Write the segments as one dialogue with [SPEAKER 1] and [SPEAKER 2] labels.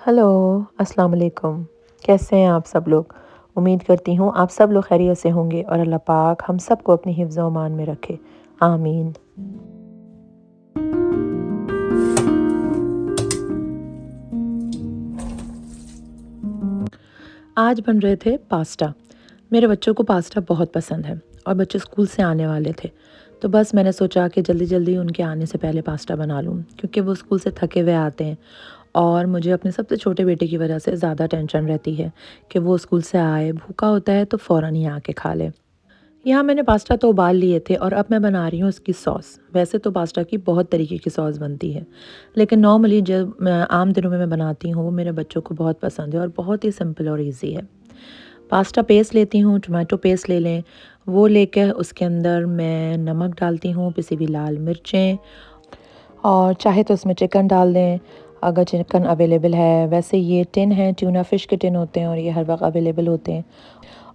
[SPEAKER 1] Hello, अस्सलाम वालेकुम। कैसे हैं आप सब लोग? उम्मीद करती हूँ आप सब लोग खैरियत से होंगे और अल्लाह पाक हम सबको अपनी हिफ्ज़ व अमान में रखे। आमीन। आज बन रहे थे पास्ता। मेरे बच्चों को पास्ता बहुत पसंद है और बच्चे स्कूल से आने वाले थे। तो बस मैंने सोचा कि जल्दी-जल्दी उनके आने से पहले पास्ता बना लूँ क्योंकि वो स्कूल से थके हुए आते हैं और मुझे अपने सबसे छोटे बेटे की वजह से ज़्यादा टेंशन रहती है कि वो स्कूल से आए, भूखा होता है तो फ़ौरन ही आके खा ले। यहाँ मैंने पास्ता तो उबाल लिए थे और अब मैं बना रही हूँ इसकी सॉस। वैसे तो पास्ता की बहुत तरीके की सॉस बनती है, लेकिन नॉर्मली जब मैं आम दिनों में मैं बनाती हूँ, वो मेरे बच्चों को बहुत पसंद है और बहुत ही सिंपल और ईज़ी है। पास्ता पेस्ट लेती हूँ, टोमेटो पेस्ट ले लें, वो लेकर उसके अंदर मैं नमक डालती हूँ, पिसी हुई लाल मिर्चें और चाहे तो इसमें चिकन डाल दें, अगर चिकन अवेलेबल है। वैसे ये टिन है, ट्यूना फ़िश के टिन होते हैं और ये हर वक़्त अवेलेबल होते हैं।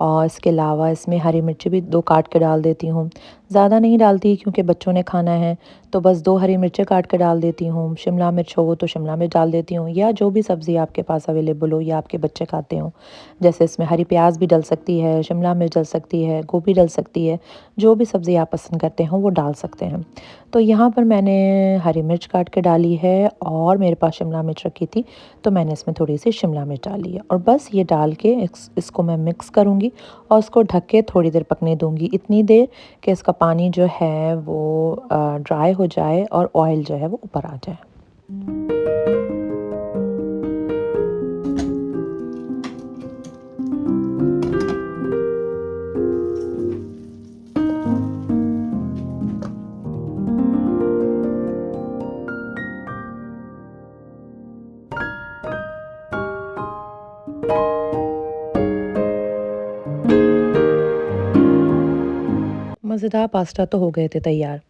[SPEAKER 1] और इसके अलावा इसमें हरी मिर्ची भी 2 काट के डाल देती हूँ। ज़्यादा नहीं डालती क्योंकि बच्चों ने खाना है, तो बस 2 हरी मिर्चें काट के डाल देती हूँ। शिमला मिर्च हो तो शिमला मिर्च डाल देती हूँ या जो भी सब्ज़ी आपके पास अवेलेबल हो या आपके बच्चे खाते हों। जैसे इसमें हरी प्याज़ भी डल सकती है, शिमला मिर्च डल सकती है, गोभी डल सकती है। जो भी सब्ज़ी आप पसंद करते हो वो डाल सकते हैं। तो यहाँ पर मैंने हरी मिर्च काट के डाली है और मेरे पास शिमला मिर्च रखी थी, तो मैंने इसमें थोड़ी-सी शिमला मिर्च डाली है और बस ये डाल के इसको मैं मिक्स करूँगी और उसको ढक के थोड़ी देर पकने दूँगी। इतनी देर कि इसका पानी जो है वो ड्राई हो जाए और ऑयल जो है वो ऊपर आ जाए। मज़ेदार पास्ता तो हो गए थे तैयार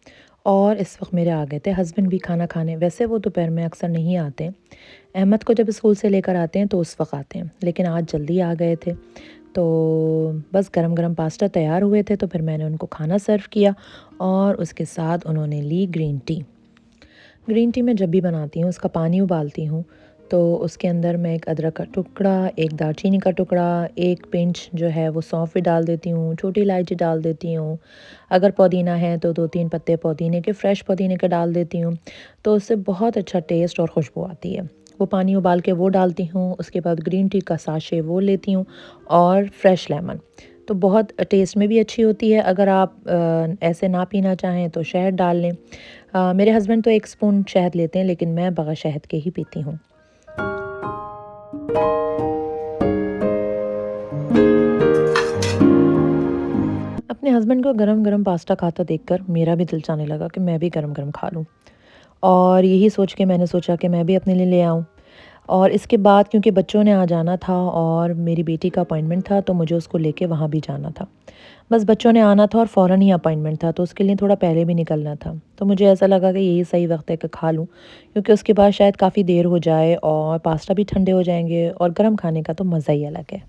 [SPEAKER 1] और इस वक्त मेरे आ गए थे हस्बैंड भी खाना खाने। वैसे वो दोपहर में अक्सर नहीं आते। अहमद को जब स्कूल से लेकर आते हैं तो उस वक्त आते हैं, लेकिन आज जल्दी आ गए थे। तो बस गरम-गरम पास्ता तैयार हुए थे तो फिर मैंने उनको खाना सर्व किया और उसके साथ उन्होंने ली ग्रीन टी। ग्रीन टी मैं जब भी बनाती हूँ उसका पानी उबालती हूँ, तो उसके अंदर मैं एक अदरक का टुकड़ा, एक दालचीनी का टुकड़ा, एक पिंच जो है वो सौंफ भी डाल देती हूँ, छोटी इलायची डाल देती हूँ। अगर पुदीना है तो 2-3 पत्ते पुदीने के, फ्रेश पुदीने के डाल देती हूँ, तो उससे बहुत अच्छा टेस्ट और खुशबू आती है। वो पानी उबाल के वो डालती हूँ, उसके बाद ग्रीन टी का साशे वो लेती हूँ और फ्रेश लेमन। तो बहुत टेस्ट में भी अच्छी होती है। अगर आप ऐसे ना पीना चाहें तो शहद डाल लें। मेरे हस्बैंड तो 1 स्पून शहद लेते हैं, लेकिन मैं बगैर शहद के ही पीती हूँ। अपने हस्बैंड को गरम-गरम पास्ता खाता देखकर मेरा भी दिल चाहने लगा कि मैं भी गरम-गरम खा लूँ और यही सोच के मैंने सोचा कि मैं भी अपने लिए ले आऊँ। और इसके बाद क्योंकि बच्चों ने आ जाना था और मेरी बेटी का अपॉइंटमेंट था, तो मुझे उसको लेके वहाँ भी जाना था। बस बच्चों ने आना था और फ़ौरन ही अपॉइंटमेंट था, तो उसके लिए थोड़ा पहले भी निकलना था। तो मुझे ऐसा लगा कि यही सही वक़्त है कि खा लूँ, क्योंकि उसके बाद शायद काफ़ी देर हो जाए और पास्ता भी ठंडे हो जाएँगे और गरम खाने का तो मज़ा ही अलग है।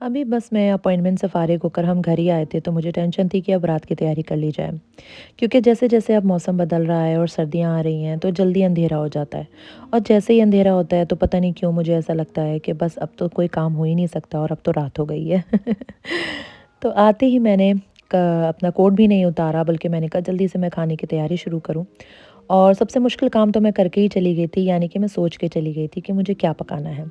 [SPEAKER 1] अभी बस मैं अपॉइंटमेंट से फ़ारिग होकर हम घर ही आए थे, तो मुझे टेंशन थी कि अब रात की तैयारी कर ली जाए। क्योंकि जैसे-जैसे अब मौसम बदल रहा है और सर्दियाँ आ रही हैं, तो जल्दी अंधेरा हो जाता है और जैसे ही अंधेरा होता है, तो पता नहीं क्यों मुझे ऐसा लगता है कि बस अब तो कोई काम हो ही नहीं सकता और अब तो रात हो गई है। तो आते ही मैंने क अपना कोट भी नहीं उतारा, बल्कि मैंने कहा जल्दी से मैं खाने की तैयारी शुरू करूँ और सबसे मुश्किल काम तो मैं करके ही चली गई थी, यानी कि मैं सोच के चली गई थी कि मुझे क्या पकाना है।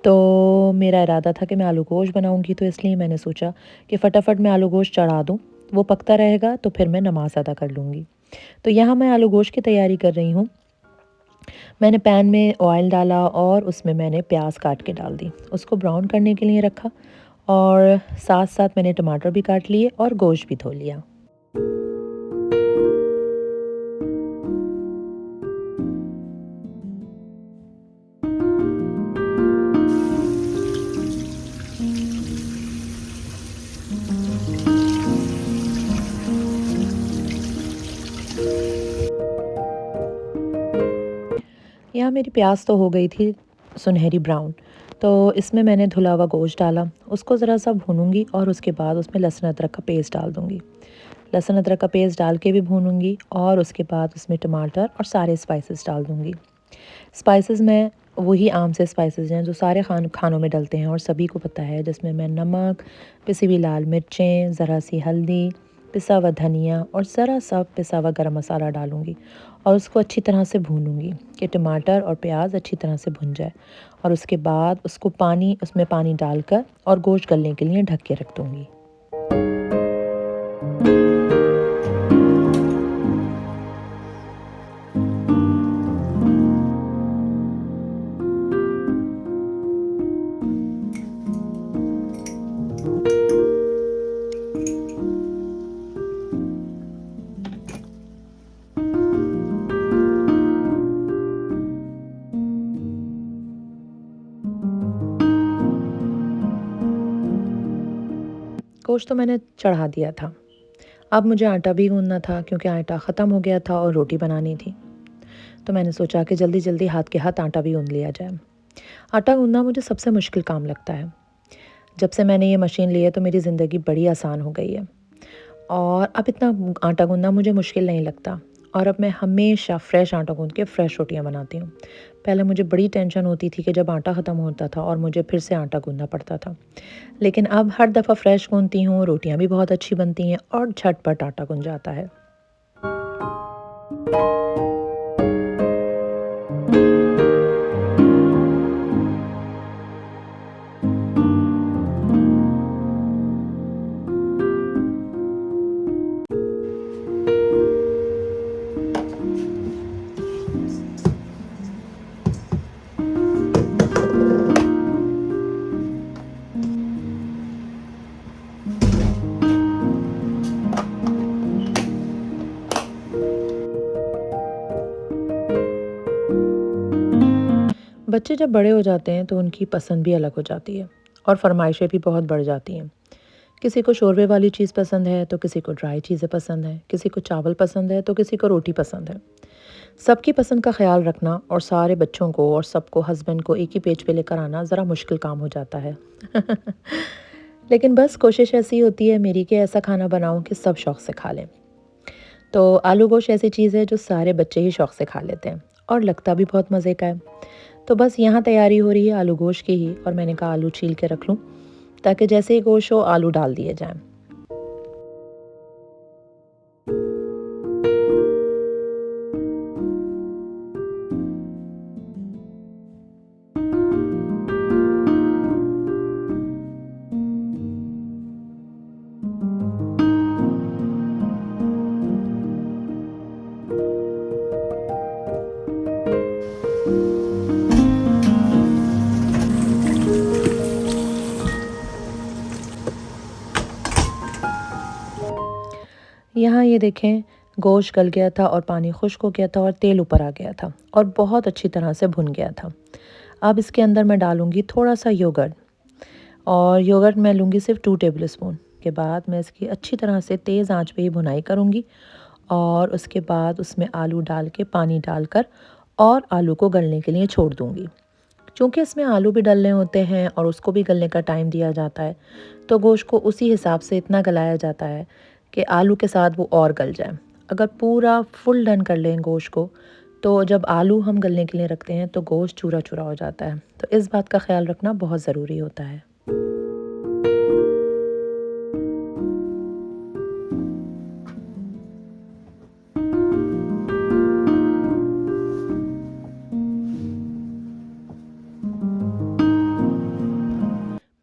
[SPEAKER 1] तो मेरा इरादा था कि मैं आलू गोश्त बनाऊँगी, तो इसलिए मैंने सोचा कि फटाफट मैं आलू गोश्त चढ़ा दूँ, वो पकता रहेगा तो फिर मैं नमाज़ अदा कर लूँगी। तो यहाँ मैं आलू गोश्त की तैयारी कर रही हूँ। मैंने पैन में ऑयल डाला और उसमें मैंने प्याज़ काट के डाल दी। उसको ब्राउन करने के लिए रखा और साथ-साथ मैंने टमाटर भी काट लिए और गोश्त भी धो लिया। यहाँ मेरी प्याज़ तो हो गई थी सुनहरी ब्राउन। तो इसमें मैंने धुला हुआ गोश्त डाला, उसको ज़रा सा भूनूंगी और उसके बाद उसमें लहसुन अदरक का पेस्ट डाल दूँगी। लहसुन अदरक का पेस्ट डाल के भी भूनूंगी और उसके बाद उसमें टमाटर और सारे स्पाइसेस डाल दूँगी। स्पाइसेस में वही आम से स्पाइसेस हैं जो सारे खानों में डलते हैं और सभी को पता है, जिसमें मैं नमक, पिसी हुई लाल मिर्चें, ज़रा सी हल्दी, पिसा हुआ धनिया और ज़रा सा पिसा हुआ गरम मसाला डालूँगी और उसको अच्छी तरह से भूनूँगी कि टमाटर और प्याज अच्छी तरह से भुन जाए। और उसके बाद उसमें पानी डालकर और गोश्त गलने के लिए ढक के रख दूँगी। गोश्त तो मैंने चढ़ा दिया था। अब मुझे आटा भी गूँदना था क्योंकि आटा ख़त्म हो गया था और रोटी बनानी थी। तो मैंने सोचा कि जल्दी-जल्दी हाथ के हाथ आटा भी गूँध लिया जाए। आटा गूँधना मुझे सबसे मुश्किल काम लगता है। जब से मैंने ये मशीन ली है तो मेरी ज़िंदगी बड़ी आसान हो गई है और अब इतना आटा गूँधना मुझे मुश्किल नहीं लगता और अब मैं हमेशा फ्रेश आटा गूँध के फ्रेश रोटियाँ बनाती हूँ। पहले मुझे बड़ी टेंशन होती थी कि जब आटा ख़त्म होता था और मुझे फिर से आटा गूँधना पड़ता था। लेकिन अब हर दफ़ा फ्रेश गूँधती हूँ, रोटियाँ भी बहुत अच्छी बनती हैं और झटपट आटा गुन जाता है। बच्चे जब बड़े हो जाते हैं तो उनकी पसंद भी अलग हो जाती है और फरमाइशें भी बहुत बढ़ जाती हैं। किसी को शोरबे वाली चीज़ पसंद है तो किसी को ड्राई चीज़ें पसंद है, किसी को चावल पसंद है तो किसी को रोटी पसंद है। सबकी पसंद का ख्याल रखना और सारे बच्चों को और सबको हस्बैंड को एक ही पेज पे लेकर आना ज़रा मुश्किल काम हो जाता है। लेकिन बस कोशिश ऐसी होती है मेरी कि ऐसा खाना बनाऊं कि सब शौक़ से खा लें। तो आलू गोश्त ऐसी चीज़ है जो सारे बच्चे ही शौक़ से खा लेते हैं और लगता भी बहुत मज़े का है। तो बस यहाँ तैयारी हो रही है आलू गोश्त की ही और मैंने कहा आलू छील के रख लूँ ताकि जैसे ही गोश्त हो आलू डाल दिए जाएँ। यहाँ ये देखें, गोश्त गल गया था और पानी खुश्क हो गया था और तेल ऊपर आ गया था और बहुत अच्छी तरह से भुन गया था। अब इसके अंदर मैं डालूँगी थोड़ा-सा योगर्ट और योगर्ट मैं लूँगी सिर्फ 2 टेबल स्पून। के बाद मैं इसकी अच्छी तरह से तेज़ आंच पे ही भुनाई करूँगी और उसके बाद उसमें आलू डाल के पानी डालकर और आलू को गलने के लिए छोड़ दूँगी। चूँकि इसमें आलू भी डलने होते हैं और उसको भी गलने का टाइम दिया जाता है, तो गोश्त को उसी हिसाब से इतना गलाया जाता है कि आलू के साथ वो और गल जाए। अगर पूरा फुल डन कर लें गोश्त को, तो जब आलू हम गलने के लिए रखते हैं तो गोश्त चूरा-चूरा हो जाता है। तो इस बात का ख़्याल रखना बहुत ज़रूरी होता है।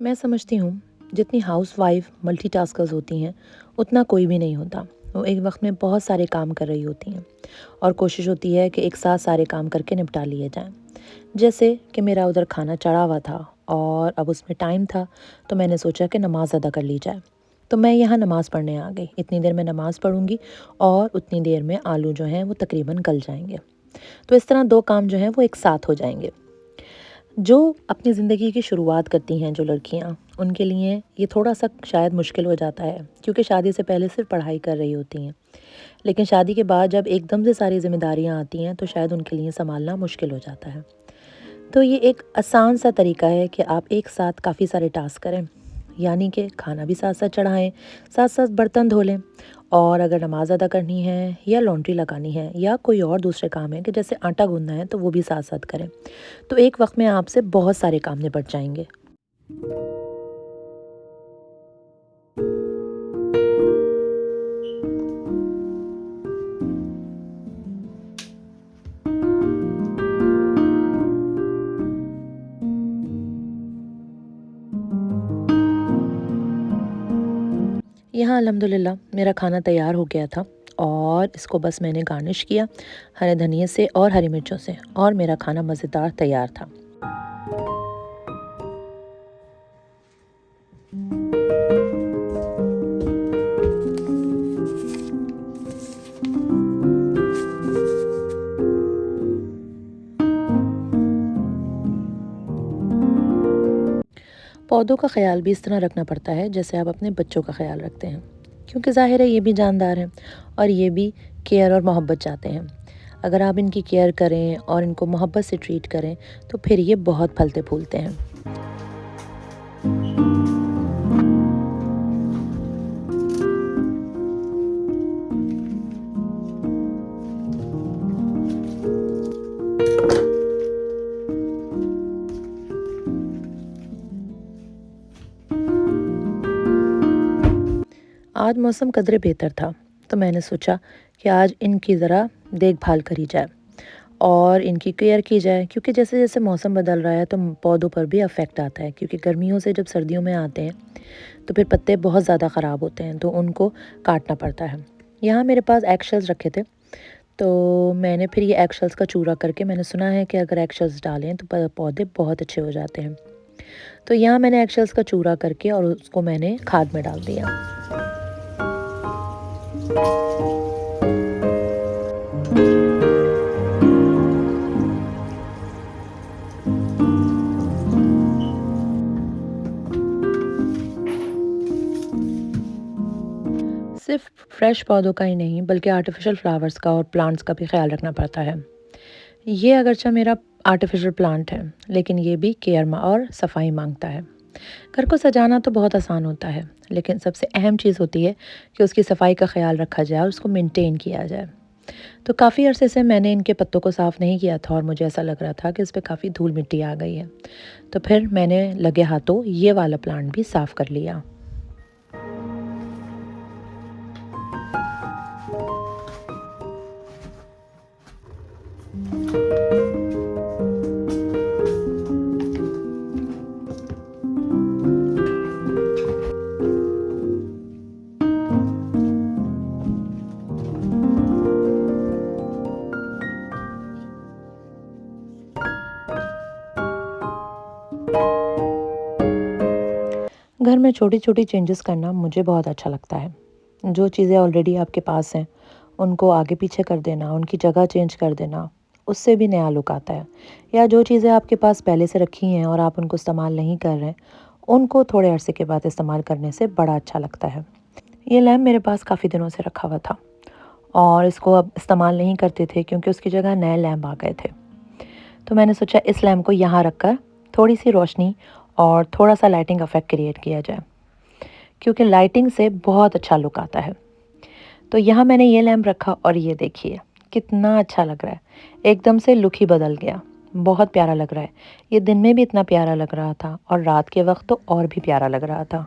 [SPEAKER 1] मैं समझती हूँ जितनी हाउसवाइफ मल्टीटास्कर्स होती हैं उतना कोई भी नहीं होता। वो एक वक्त में बहुत सारे काम कर रही होती हैं और कोशिश होती है कि एक साथ सारे काम करके निपटा लिए जाएं। जैसे कि मेरा उधर खाना चढ़ा हुआ था और अब उसमें टाइम था, तो मैंने सोचा कि नमाज अदा कर ली जाए। तो मैं यहाँ नमाज़ पढ़ने आ गई। इतनी देर में नमाज़ पढ़ूंगी और उतनी देर में आलू जो हैं वो तकरीबन गल जाएंगे। तो इस तरह 2 काम जो हैं वो एक साथ हो जाएंगे। जो अपनी ज़िंदगी की शुरुआत करती हैं जो लड़कियां, उनके लिए ये थोड़ा-सा शायद मुश्किल हो जाता है क्योंकि शादी से पहले सिर्फ पढ़ाई कर रही होती हैं। लेकिन शादी के बाद जब एकदम से सारी ज़िम्मेदारियां आती हैं तो शायद उनके लिए सँभालना मुश्किल हो जाता है। तो ये एक आसान सा तरीका है कि आप एक साथ काफ़ी सारे टास्क करें, यानी कि खाना भी साथ-साथ चढ़ाएँ, साथ-साथ बर्तन धो लें और अगर नमाज़ अदा करनी है या लॉन्ड्री लगानी है या कोई और दूसरे काम है कि जैसे आटा गूँथना है तो वो भी साथ-साथ करें। तो एक वक़्त में आपसे बहुत सारे काम निपट जाएँगे। यहाँ अल्हम्दुलिल्लाह मेरा खाना तैयार हो गया था और इसको बस मैंने गार्निश किया हरे धनिये से और हरी मिर्चों से और मेरा खाना मज़ेदार तैयार था। पौधों का ख्याल भी इस तरह रखना पड़ता है जैसे आप अपने बच्चों का ख्याल रखते हैं, क्योंकि ज़ाहिर है ये भी जानदार हैं और ये भी केयर और मोहब्बत चाहते हैं। अगर आप इनकी केयर करें और इनको मोहब्बत से ट्रीट करें तो फिर ये बहुत फलते फूलते हैं। आज मौसम कदरे बेहतर था, तो मैंने सोचा कि आज इनकी ज़रा देखभाल करी जाए और इनकी केयर की जाए, क्योंकि जैसे-जैसे मौसम बदल रहा है तो पौधों पर भी इफ़ेक्ट आता है, क्योंकि गर्मियों से जब सर्दियों में आते हैं तो फिर पत्ते बहुत ज़्यादा ख़राब होते हैं, तो उनको काटना पड़ता है। यहाँ मेरे पास एग शेल्स रखे थे, तो मैंने फिर ये एग शेल्स का चूरा करके, मैंने सुना है कि अगर एग शेल्स डालें तो पौधे बहुत अच्छे हो जाते हैं। तो यहाँ मैंने एग शेल्स का चूरा करके और उसको मैंने खाद में डाल दिया। सिर्फ फ्रेश पौधों का ही नहीं बल्कि आर्टिफिशियल फ्लावर्स का और प्लांट्स का भी ख्याल रखना पड़ता है। ये अगरचे मेरा आर्टिफिशियल प्लांट है, लेकिन ये भी केयर और सफाई मांगता है। घर को सजाना तो बहुत आसान होता है, लेकिन सबसे अहम चीज़ होती है कि उसकी सफाई का ख्याल रखा जाए और उसको मेंटेन किया जाए। तो काफ़ी अरसे से मैंने इनके पत्तों को साफ़ नहीं किया था और मुझे ऐसा लग रहा था कि इस पे काफ़ी धूल मिट्टी आ गई है। तो फिर मैंने लगे हाथों ये वाला प्लांट भी साफ़ कर लिया। घर में छोटी-छोटी चेंजेस करना मुझे बहुत अच्छा लगता है। जो चीज़ें ऑलरेडी आपके पास हैं, उनको आगे-पीछे कर देना, उनकी जगह चेंज कर देना, उससे भी नया लुक आता है। या जो चीज़ें आपके पास पहले से रखी हैं और आप उनको इस्तेमाल नहीं कर रहे, उनको थोड़े अरसे के बाद इस्तेमाल करने से बड़ा अच्छा लगता है। ये लैंप मेरे पास काफ़ी दिनों से रखा हुआ था और इसको अब इस्तेमाल नहीं करते थे क्योंकि उसकी जगह नए लैंप आ गए थे। तो मैंने सोचा इस लैंप को यहाँ रखकर थोड़ी-सी रोशनी और थोड़ा-सा लाइटिंग इफ़ेक्ट क्रिएट किया जाए, क्योंकि लाइटिंग से बहुत अच्छा लुक आता है। तो यहाँ मैंने ये लैंप रखा और ये देखिए कितना अच्छा लग रहा है। एकदम से लुक ही बदल गया। बहुत प्यारा लग रहा है। ये दिन में भी इतना प्यारा लग रहा था और रात के वक़्त तो और भी प्यारा लग रहा था।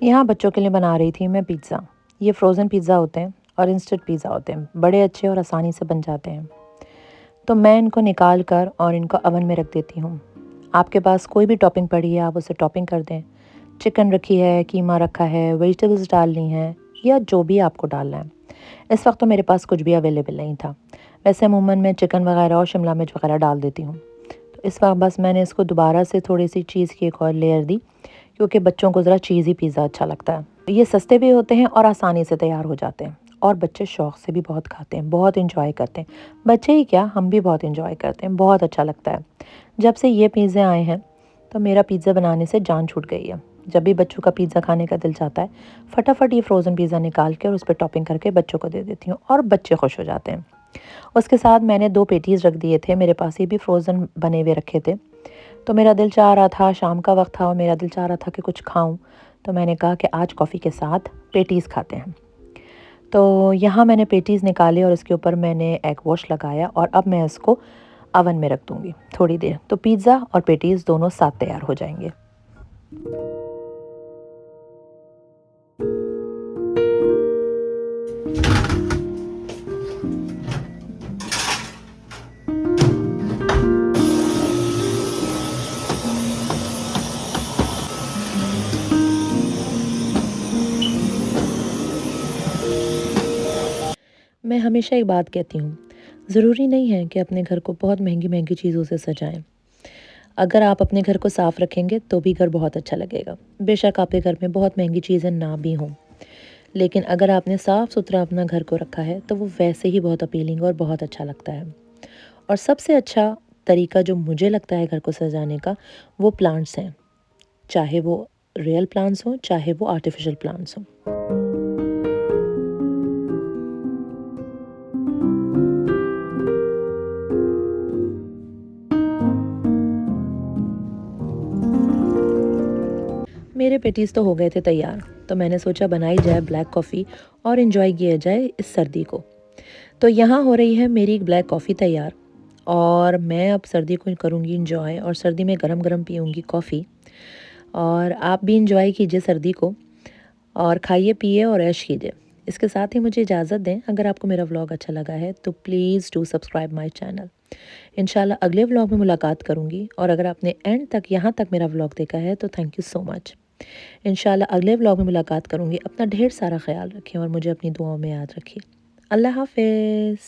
[SPEAKER 1] यहाँ बच्चों के लिए बना रही थी मैं पिज़्ज़ा। ये फ्रोज़न पिज़्ज़ा होते हैं और इंस्टेंट पिज़्ज़ा होते हैं। बड़े अच्छे और आसानी से बन जाते हैं। तो मैं इनको निकाल कर और इनको ओवन में रख देती हूँ। आपके पास कोई भी टॉपिंग पड़ी है, आप उसे टॉपिंग कर दें। चिकन रखी है, कीमा रखा है, वेजिटेबल्स डालनी है या जो भी आपको डालना है। इस वक्त तो मेरे पास कुछ भी अवेलेबल नहीं था। वैसे अमूमन मैं चिकन वगैरह और शिमला मिर्च वगैरह डाल देती हूँ। तो इस वक्त बस मैंने इसको दोबारा से थोड़ी सी चीज़ की एक और लेयर दी, क्योंकि बच्चों को ज़रा चीज़ी पिज़्ज़ा अच्छा लगता है। ये सस्ते भी होते हैं और आसानी से तैयार हो जाते हैं, और बच्चे शौक़ से भी बहुत खाते हैं, बहुत इंजॉय करते हैं। बच्चे ही क्या, हम भी बहुत इंजॉय करते हैं, बहुत अच्छा लगता है। जब से ये पिज़्ज़े आए हैं तो मेरा पिज़्ज़ा बनाने से जान छूट गई है। जब भी बच्चों का पिज़्ज़ा खाने का दिल चाहता है, फटाफट ये फ्रोज़न पिज़्ज़ा निकाल के और उस पर टॉपिंग करके बच्चों को दे देती हूँ, और बच्चे खुश हो जाते हैं। उसके साथ मैंने 2 पैटीज़ रख दिए थे, मेरे पास ये भी फ्रोज़न बने हुए रखे थे। तो मेरा दिल चाह रहा था, शाम का वक्त था और मेरा दिल चाह रहा था कि कुछ खाऊं, तो मैंने कहा कि आज कॉफ़ी के साथ पेटीज़ खाते हैं। तो यहाँ मैंने पेटीज़ निकाले और इसके ऊपर मैंने एग वॉश लगाया, और अब मैं इसको अवन में रख दूँगी थोड़ी देर, तो पिज़्ज़ा और पेटीज़ दोनों साथ तैयार हो जाएंगे। मैं हमेशा एक बात कहती हूँ, ज़रूरी नहीं है कि अपने घर को बहुत महंगी-महंगी चीज़ों से सजाएं। अगर आप अपने घर को साफ़ रखेंगे तो भी घर बहुत अच्छा लगेगा। बेशक आपके घर में बहुत महंगी चीज़ें ना भी हों, लेकिन अगर आपने साफ़-सुथरा अपना घर को रखा है तो वो वैसे ही बहुत अपीलिंग और बहुत अच्छा लगता है। और सबसे अच्छा तरीका जो मुझे लगता है घर को सजाने का, वो प्लांट्स हैं। चाहे वो रियल प्लांट्स हों, चाहे वो आर्टिफ़िशियल प्लांट्स हों। मेरे पेटीज़ तो हो गए थे तैयार, तो मैंने सोचा बनाई जाए ब्लैक कॉफ़ी और एंजॉय किया जाए इस सर्दी को। तो यहाँ हो रही है मेरी ब्लैक कॉफ़ी तैयार, और मैं अब सर्दी को करूँगी एंजॉय, और सर्दी में गरम-गरम पीऊँगी कॉफ़ी। और आप भी एंजॉय कीजिए सर्दी को, और खाइए पिए और ऐश कीजिए। इसके साथ ही मुझे इजाज़त दें। अगर आपको मेरा व्लॉग अच्छा लगा है तो please do subscribe my channel. इंशाल्लाह अगले व्लॉग में मुलाकात करूँगी, और अगर आपने एंड तक यहाँ तक मेरा व्लॉग देखा है तो थैंक यू सो मच। इंशाल्लाह अगले व्लॉग में मुलाकात करूँगी। अपना ढेर सारा ख्याल रखें और मुझे अपनी दुआओं में याद रखिए। अल्लाह हाफ़िज़।